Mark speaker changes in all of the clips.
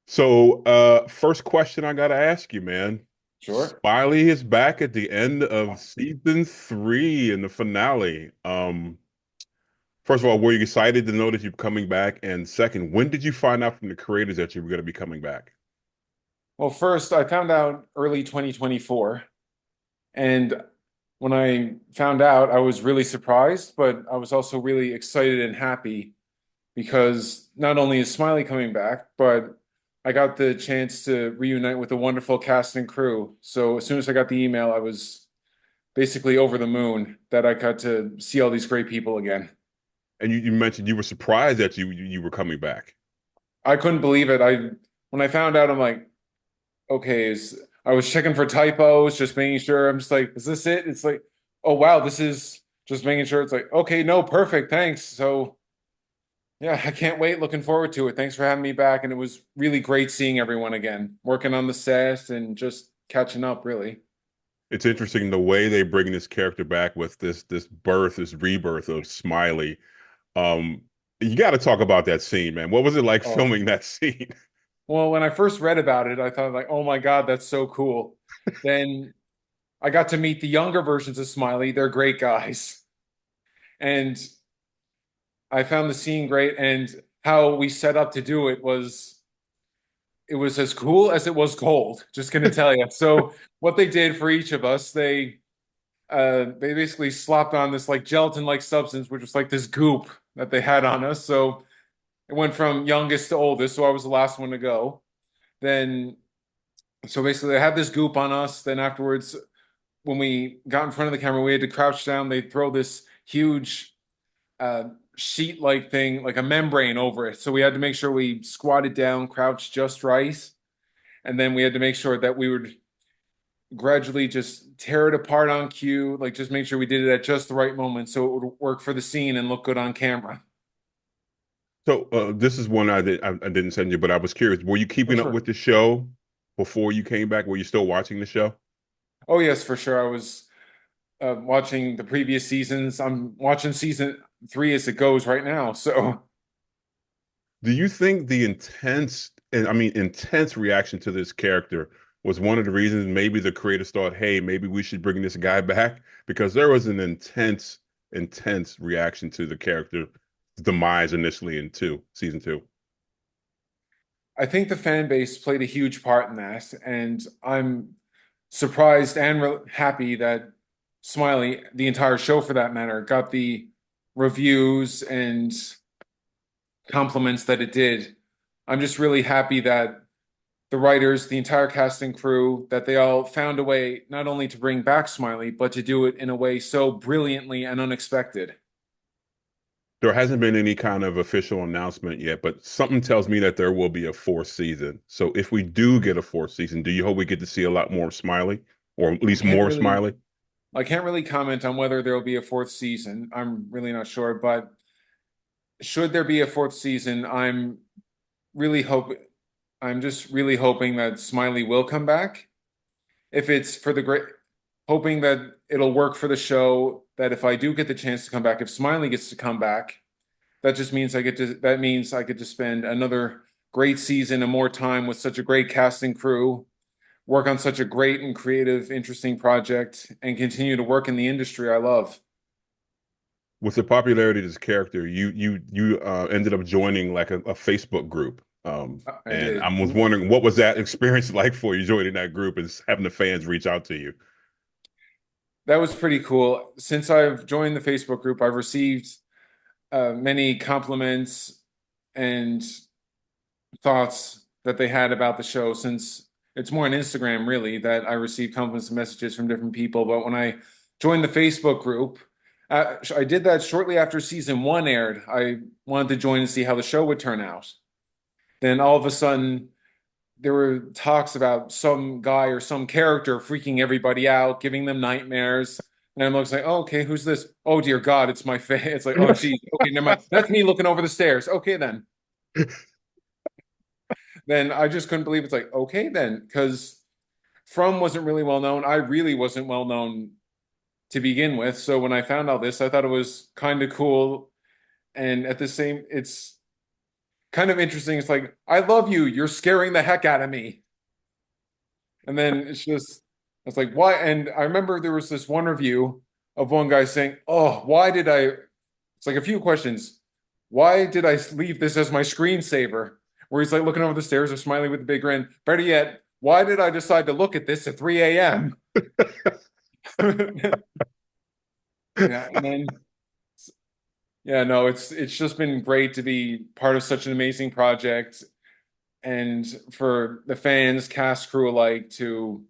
Speaker 1: So, first question I gotta ask you, man.
Speaker 2: Sure.
Speaker 1: Smiley is back at the end of season three in the finale. First of all, were you excited to know that you're coming back? And second, when did you find out from the creators that you were going to be coming back?
Speaker 2: Well, first, I found out early 2024. And when I found out, I was really surprised, but I was also really excited and happy because not only is Smiley coming back, but I got the chance to reunite with a wonderful cast and crew. So as soon as I got the email, I was basically over the moon that I got to see all these great people again.
Speaker 1: And you mentioned you were surprised that you were coming back.
Speaker 2: I couldn't believe it. When I found out, I'm like, okay, I was checking for typos, just making sure. I'm just like, is this it? It's like, oh wow, this is just making sure. It's like, okay, no, perfect, thanks. So yeah, I can't wait. Looking forward to it. Thanks for having me back, and it was really great seeing everyone again, working on the set and just catching up, really.
Speaker 1: It's interesting the way they bring this character back with this rebirth of Smiley. Um, you got to talk about that scene, man. What was it like
Speaker 2: Oh,
Speaker 1: filming that scene?
Speaker 2: well, when I first read about it, I thought like, oh my God, that's so cool. Then I got to meet the younger versions of Smiley. They're great guys. And I found the scene great, and how we set up to do it was as cool as it was cold. Just gonna tell you. So what they did for each of us, they basically slopped on this like gelatin-like substance, which was like this goop that they had on us. So it went from youngest to oldest. So I was the last one to go. Then so basically they had this goop on us. Then afterwards, when we got in front of the camera, we had to crouch down. They'd throw this huge uh, sheet like thing, like a membrane over it. So we had to make sure we squatted down, crouched just right. And then we had to make sure that we would gradually just tear it apart on cue, like just make sure we did it at just the right moment so it would work for the scene and look good on camera.
Speaker 1: So, this is one I didn't send you, but I was curious. Were you
Speaker 2: Oh,
Speaker 1: keeping up
Speaker 2: sure.
Speaker 1: with the show before you came back? Were you still watching the show?
Speaker 2: Oh, yes, for sure. I was watching the previous seasons. I'm watching season three as it goes right now. So
Speaker 1: Do you think the intense reaction to this character was one of the reasons maybe the creators thought, hey, maybe we should bring this guy back? Because there was an intense reaction to the character demise initially in season two.
Speaker 2: I think the fan base played a huge part in that. And I'm surprised and happy that Smiley, the entire show for that matter, got the reviews and compliments that it did. I'm just really happy that the writers, the entire cast and crew, that they all found a way not only to bring back Smiley, but to do it in a way so brilliantly and unexpected.
Speaker 1: There hasn't been any kind of official announcement yet, but something tells me that there will be a fourth season. So if we do get a fourth season, do you hope we get to see a lot more Smiley, or at
Speaker 2: I
Speaker 1: least
Speaker 2: can't
Speaker 1: more
Speaker 2: really
Speaker 1: Smiley?
Speaker 2: I can't really comment on whether there will be a fourth season. I'm really not sure, but should there be a fourth season, really hope I'm just really hoping that Smiley will come back. If it's for the great hoping that it'll work for the show, that if I do get the chance to come back, if Smiley gets to come back, that means I get to spend another great season and more time with such a great casting crew, work on such a great and creative, interesting project, and continue to work in the industry I love.
Speaker 1: With the popularity of this character, you ended up joining like a Facebook group.
Speaker 2: I
Speaker 1: And
Speaker 2: did.
Speaker 1: I was
Speaker 2: Mhm.
Speaker 1: wondering what was that experience like for you joining that group and having the fans reach out to you?
Speaker 2: That was pretty cool. Since I've joined the Facebook group, I've received many compliments and thoughts that they had about the show since it's more on Instagram, really, that I receive compliments and messages from different people. But when I joined the Facebook group, I did that shortly after season one aired. I wanted to join and see how the show would turn out. Then all of a sudden, there were talks about some guy or some character freaking everybody out, giving them nightmares. And I'm like, oh, okay, who's this? Oh dear God, it's my face. It's like, oh geez, okay, never mind. That's me looking over the stairs. Okay, then. Then I just couldn't believe it's like, okay, then, because From wasn't really well known. I really wasn't well known to begin with. So when I found out this, I thought it was kind of cool. And at the same, it's kind of interesting. It's like, I love you. You're scaring the heck out of me. And then it's like, why? And I remember there was this one review of one guy saying, oh, why did I? It's like a few questions. Why did I leave this as my screensaver? Where he's like looking over the stairs or smiling with a big grin. Better yet, why did I decide to look at this at 3 a.m.? Yeah, and then yeah, no, it's just been great to be part of such an amazing project and for the fans, cast, crew alike to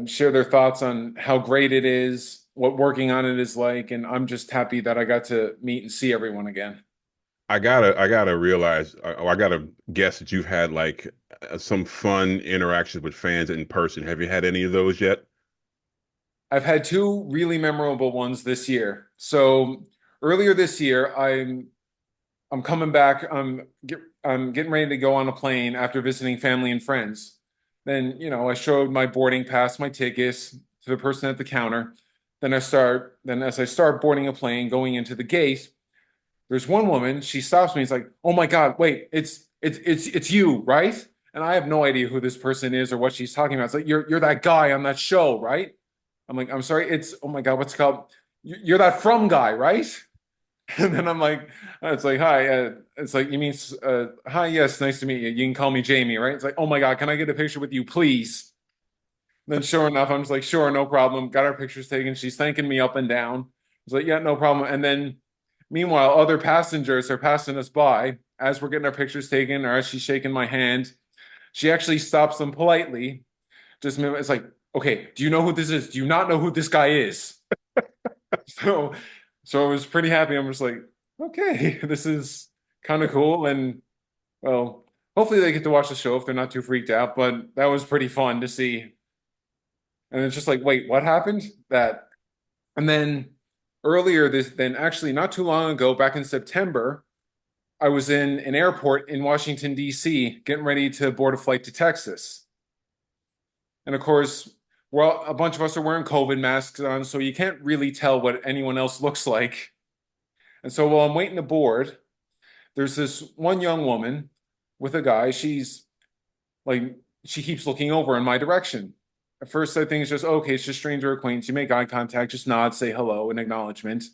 Speaker 2: share their thoughts on how great it is, what working on it is like, and I'm just happy that I got to meet and see everyone again.
Speaker 1: I gotta realize, I gotta guess that you've had like some fun interactions with fans in person. Have you had any of those yet?
Speaker 2: I've had two really memorable ones this year. So earlier this year, I'm coming back. I'm getting ready to go on a plane after visiting family and friends. Then, I showed my boarding pass, my tickets to the person at the counter. Then as I start boarding a plane, going into the gate, there's one woman, she stops me. It's like, "Oh my God, wait, it's you, right?" And I have no idea who this person is or what she's talking about. It's like, "You're that guy on that show, right?" I'm like, "I'm sorry, oh my God, what's it called? You're that From guy, right?" And then I'm like, it's like, hi. It's like, you mean, hi, yes, nice to meet you. You can call me Jamie, right? It's like, oh my God, can I get a picture with you, please? And then sure enough, I'm just like, sure, no problem. Got our pictures taken. She's thanking me up and down. I was like, yeah, no problem. And then meanwhile, other passengers are passing us by as we're getting our pictures taken or as she's shaking my hand. She actually stops them politely. It's like, okay, do you know who this is? Do you not know who this guy is? So, so I was pretty happy. I'm just like, okay, this is kind of cool. And well, hopefully they get to watch the show if they're not too freaked out. But that was pretty fun to see. And it's just like, wait, what happened? That, and then then actually not too long ago, back in September, I was in an airport in Washington, D.C., getting ready to board a flight to Texas. And of course, a bunch of us are wearing COVID masks on, so you can't really tell what anyone else looks like. And so while I'm waiting to board, there's this one young woman with a guy. She's like, she keeps looking over in my direction. At first, I think it's just, okay, it's just stranger acquaintance. You make eye contact, just nod, say hello, and acknowledgement.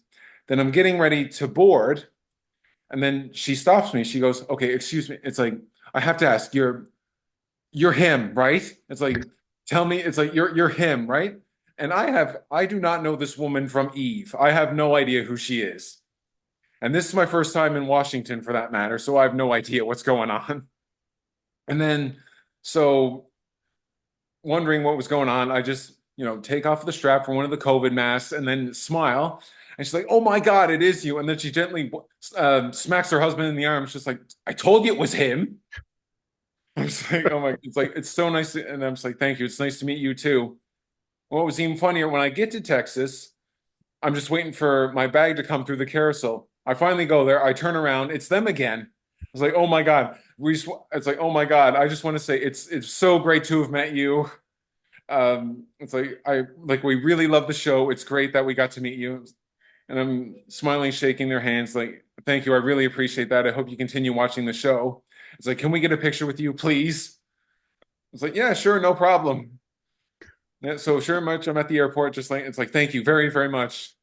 Speaker 2: Then I'm getting ready to board, and then she stops me. She goes, okay, excuse me. It's like, I have to ask, you're him, right? It's like, tell me, it's like, you're him, right? And I do not know this woman from Eve. I have no idea who she is. And this is my first time in Washington for that matter, so I have no idea what's going on. And then, so wondering what was going on, I just, take off the strap for one of the COVID masks and then smile. And she's like, "Oh my God, it is you." And then she gently smacks her husband in the arm. She's like, "I told you it was him." I'm just like, "Oh my," it's like, it's so nice. And I'm just like, "Thank you. It's nice to meet you too." What was even funnier, when I get to Texas, I'm just waiting for my bag to come through the carousel. I finally go there. I turn around. It's them again. I was like, "Oh my God." It's like, "Oh my God." I just want to say it's so great to have met you. It's like we really love the show. It's great that we got to meet you. And I'm smiling, shaking their hands, like, "Thank you. I really appreciate that. I hope you continue watching the show." It's like, "Can we get a picture with you, please?" It's like, "Yeah, sure, no problem." Yeah, so sure much, I'm at the airport, just like, it's like, "Thank you very, very much."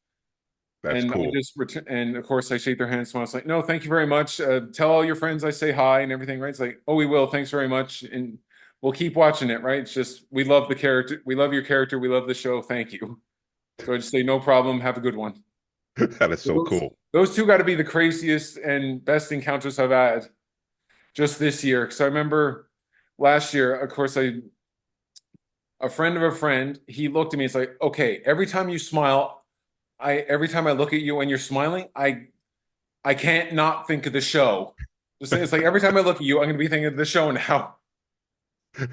Speaker 1: That's
Speaker 2: And I
Speaker 1: cool.
Speaker 2: just return, and of course I shake their hands. So I was like, "No, thank you very much. Tell all your friends I say hi and everything, right?" It's like, "Oh, we will. Thanks very much." And we'll keep watching it, right? It's just, we love the character. We love your character. We love the show. Thank you. So I just say, "No problem. Have a good one."
Speaker 1: That is so
Speaker 2: Those,
Speaker 1: cool.
Speaker 2: those two got to be the craziest and best encounters I've had just this year. Because I remember last year, of course, a friend of a friend, he looked at me. It's like, "Okay, every time you smile, every time I look at you and you're smiling, I can't not think of the show." It's like every time I look at you, I'm gonna be thinking of the show now. I'm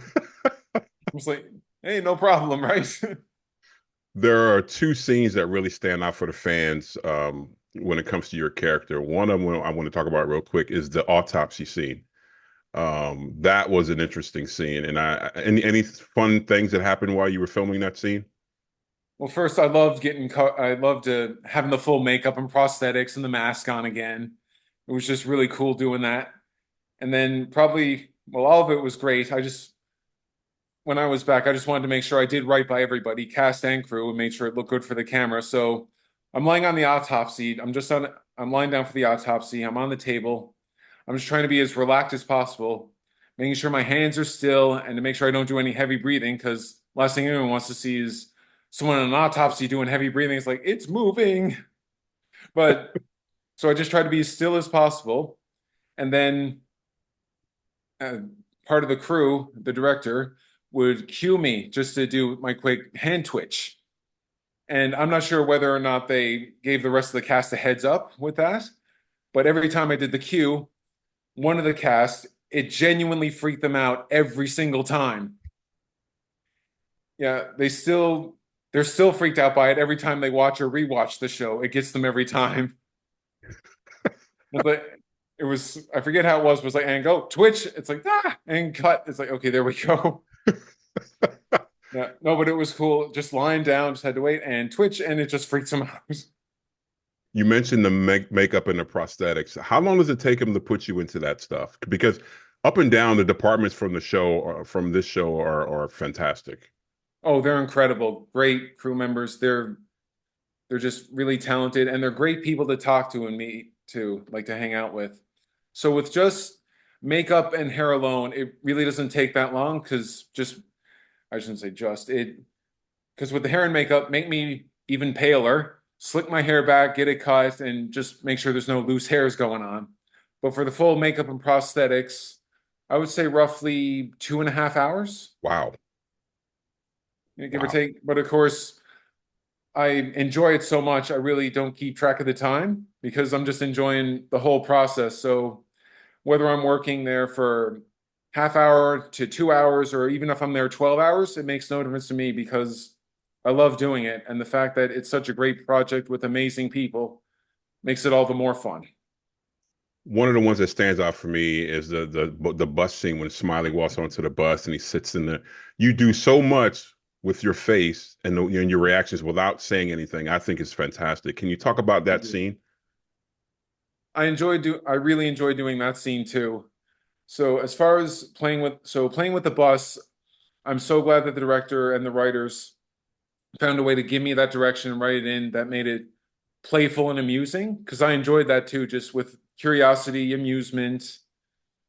Speaker 2: just like, "Hey, no problem, right?"
Speaker 1: There are two scenes that really stand out for the fans when it comes to your character. One of them I want to talk about real quick is the autopsy scene. That was an interesting scene, and any fun things that happened while you were filming that scene?
Speaker 2: Well, first, I loved I loved having the full makeup and prosthetics and the mask on again. It was just really cool doing that. And then probably, well, all of it was great. When I was back, I just wanted to make sure I did right by everybody, cast and crew, and made sure it looked good for the camera. So I'm lying on the autopsy. I'm lying down for the autopsy. I'm on the table. I'm just trying to be as relaxed as possible, making sure my hands are still and to make sure I don't do any heavy breathing because last thing anyone wants to see is someone on an autopsy doing heavy breathing. It's like, it's moving. But so I just try to be as still as possible. And then uh, part of the crew, the director, would cue me just to do my quick hand twitch. And I'm not sure whether or not they gave the rest of the cast a heads up with that, but every time I did the cue, one of the cast, it genuinely freaked them out every single time. Yeah, they're still freaked out by it every time they watch or rewatch the show. It gets them every time. But it was I forget how it was like and go twitch. It's like and cut. It's like okay, there we go. Yeah, no, but it was cool. Just lying down, just had to wait and twitch, and it just freaks them out.
Speaker 1: You mentioned the makeup and the prosthetics. How long does it take them to put you into that stuff? Because up and down, the departments from the show or from this show are fantastic.
Speaker 2: Oh, they're incredible, great crew members. They're just really talented, and they're great people to talk to and meet to like to hang out with. So with just makeup and hair alone, it really doesn't take that long because just I shouldn't say just it because with the hair and makeup, make me even paler, slick my hair back, get it cut, and just make sure there's no loose hairs going on. But for the full makeup and prosthetics, I would say roughly 2.5 hours,
Speaker 1: Wow.
Speaker 2: give or
Speaker 1: Wow.
Speaker 2: take. But of course, I enjoy it so much, I really don't keep track of the time because I'm just enjoying the whole process. So whether I'm working there for half hour to 2 hours, or even if I'm there 12 hours, it makes no difference to me because I love doing it. And the fact that it's such a great project with amazing people makes it all the more fun.
Speaker 1: One of the ones that stands out for me is the bus scene when Smiley walks onto the bus and he sits in the. You do so much with your face and your reactions without saying anything. I think it's fantastic. Can you talk about that scene?
Speaker 2: I really enjoy doing that scene too. So as far as playing with the bus, I'm so glad that the director and the writers found a way to give me that direction and write it in that made it playful and amusing because I enjoyed that too, just with curiosity, amusement,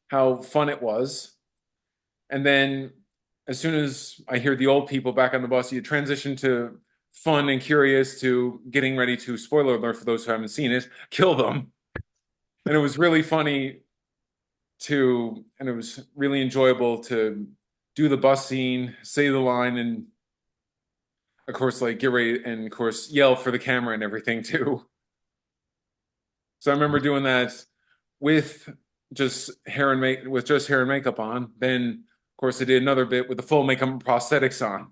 Speaker 2: how fun it was. And then as soon as I hear the old people back on the bus, you transition to fun and curious to getting ready to, spoiler alert for those who haven't seen it, kill them. And it was really funny and it was really enjoyable to do the bus scene, say the line, and of course, like get ready and of course yell for the camera and everything too. So I remember doing that with just hair and makeup on. Then, of course, I did another bit with the full makeup and prosthetics on.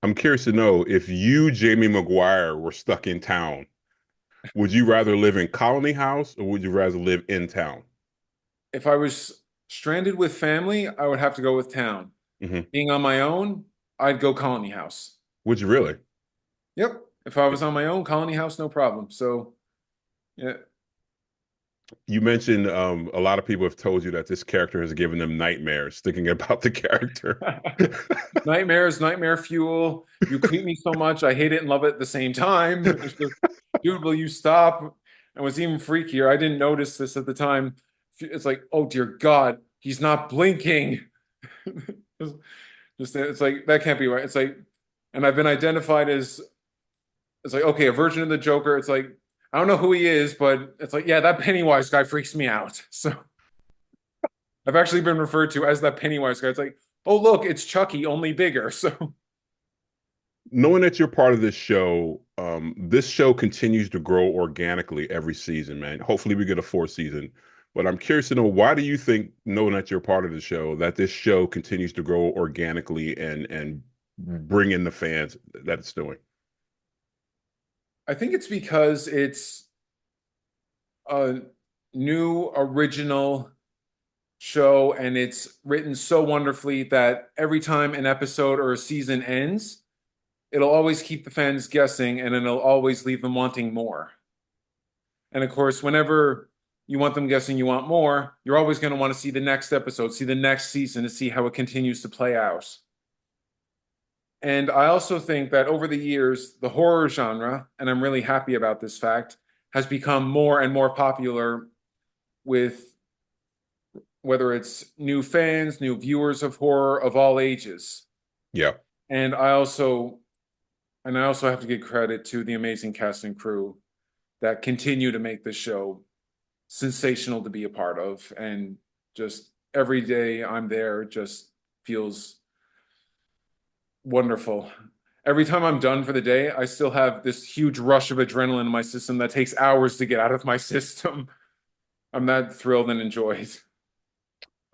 Speaker 1: I'm curious to know if you, Jamie McGuire, were stuck in town, would you rather live in Colony House or would you rather live in town?
Speaker 2: If I was stranded with family, I would have to go with town.
Speaker 1: Hmm.
Speaker 2: Being on my own, I'd go colony house.
Speaker 1: Would you really?
Speaker 2: Yep. If I was on my own, colony house, no problem. So, yeah.
Speaker 1: You mentioned a lot of people have told you that this character has given them nightmares thinking about the character.
Speaker 2: Nightmares, nightmare fuel. You creep me so much. I hate it and love it at the same time. It's just, dude, will you stop? And what's even freakier, I didn't notice this at the time. It's like, oh dear God, he's not blinking. Just it's like that can't be right. It's like, and I've been identified as it's like, okay, a version of the Joker. It's like, I don't know who he is, but it's like, yeah, that Pennywise guy freaks me out. So I've actually been referred to as that Pennywise guy. It's like, oh look, it's Chucky, only bigger. So
Speaker 1: Knowing that you're part of this show continues to grow organically every season, man. Hopefully we get a fourth season. But I'm curious to know why do you think, knowing that you're part of the show, that this show continues to grow organically and bring in the fans that it's doing?
Speaker 2: I think it's because it's a new original show and it's written so wonderfully that every time an episode or a season ends, it'll always keep the fans guessing and it'll always leave them wanting more. And of course, whenever you want them guessing you want more, you're always going to want to see the next episode, see the next season to see how it continues to play out. And I also think that over the years, the horror genre, and I'm really happy about this fact, has become more and more popular with whether it's new fans, new viewers of horror of all ages.
Speaker 1: Yeah.
Speaker 2: And I also have to give credit to the amazing cast and crew that continue to make this show sensational to be a part of. And just every day I'm there just feels wonderful. Every time I'm done for the day, I still have this huge rush of adrenaline in my system that takes hours to get out of my system. I'm that thrilled and enjoyed.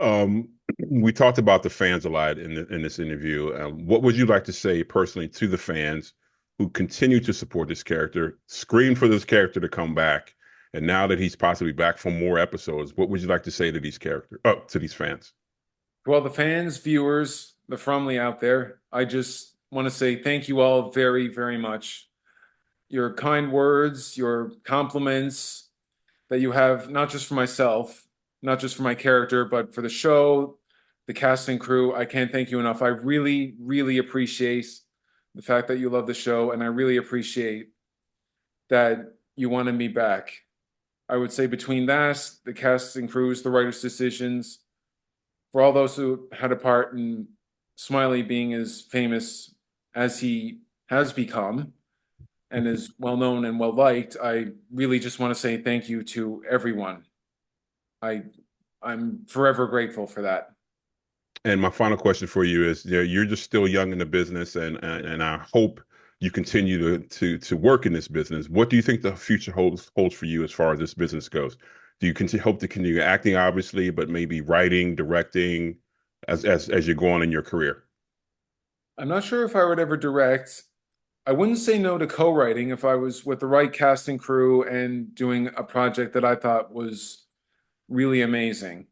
Speaker 1: Um, we talked about the fans a lot in this interview. What would you like to say personally to the fans who continue to support this character, scream for this character to come back, and now that he's possibly back for more episodes, what would you like to say to to these fans?
Speaker 2: Well, the fans, viewers, the Fromley out there, I just want to say thank you all very, very much. Your kind words, your compliments that you have, not just for myself, not just for my character, but for the show, the cast and crew. I can't thank you enough. I really, really appreciate the fact that you love the show, and I really appreciate that you wanted me back. I would say between that, the cast and crews, the writers' decisions, for all those who had a part in Smiley being as famous as he has become and is well known and well liked, I really just want to say thank you to everyone. I I'm forever grateful for that.
Speaker 1: And my final question for you is, you're just still young in the business, and I hope you continue to work in this business. What do you think the future holds for you as far as this business goes? Do you hope to continue acting, obviously, but maybe writing, directing, as you go on in your career?
Speaker 2: I'm not sure if I would ever direct. I wouldn't say no to co-writing if I was with the right cast and crew and doing a project that I thought was really amazing.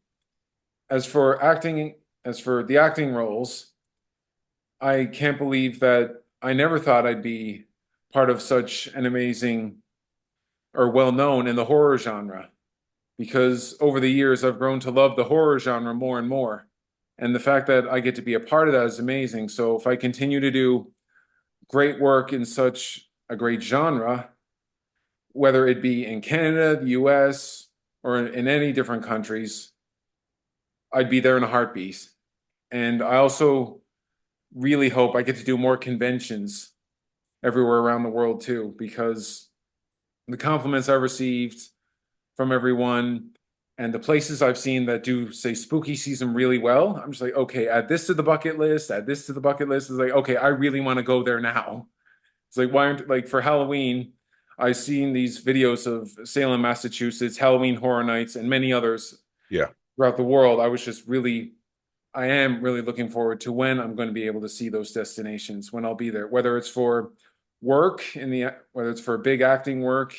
Speaker 2: As for acting, as for the acting roles, I can't believe that I never thought I'd be part of such an amazing or well known in the horror genre because over the years I've grown to love the horror genre more and more. And the fact that I get to be a part of that is amazing. So if I continue to do great work in such a great genre, whether it be in Canada, the US, or in any different countries, I'd be there in a heartbeat. And I also really hope I get to do more conventions everywhere around the world too, because the compliments I received from everyone and the places I've seen that do say spooky season really well, I'm just like, okay, add this to the bucket list, add this to the bucket list. It's like, okay, I really want to go there now. It's like, why aren't like for Halloween, I've seen these videos of Salem, Massachusetts, Halloween Horror Nights, and many others
Speaker 1: Yeah.
Speaker 2: throughout the world. I am really looking forward to when I'm going to be able to see those destinations, when I'll be there, whether it's for whether it's for big acting work,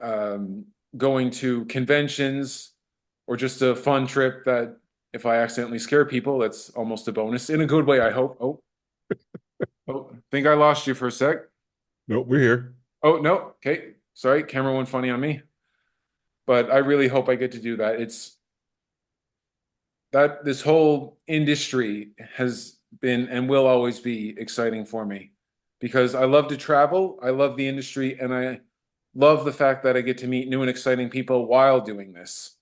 Speaker 2: um, going to conventions, or just a fun trip that if I accidentally scare people, that's almost a bonus in a good way, I hope. Oh, think I lost you for a sec.
Speaker 1: Nope, we're here.
Speaker 2: Oh, no. Okay. Sorry, camera went funny on me. But I really hope I get to do that. It's that this whole industry has been and will always be exciting for me because I love to travel, I love the industry, and I love the fact that I get to meet new and exciting people while doing this.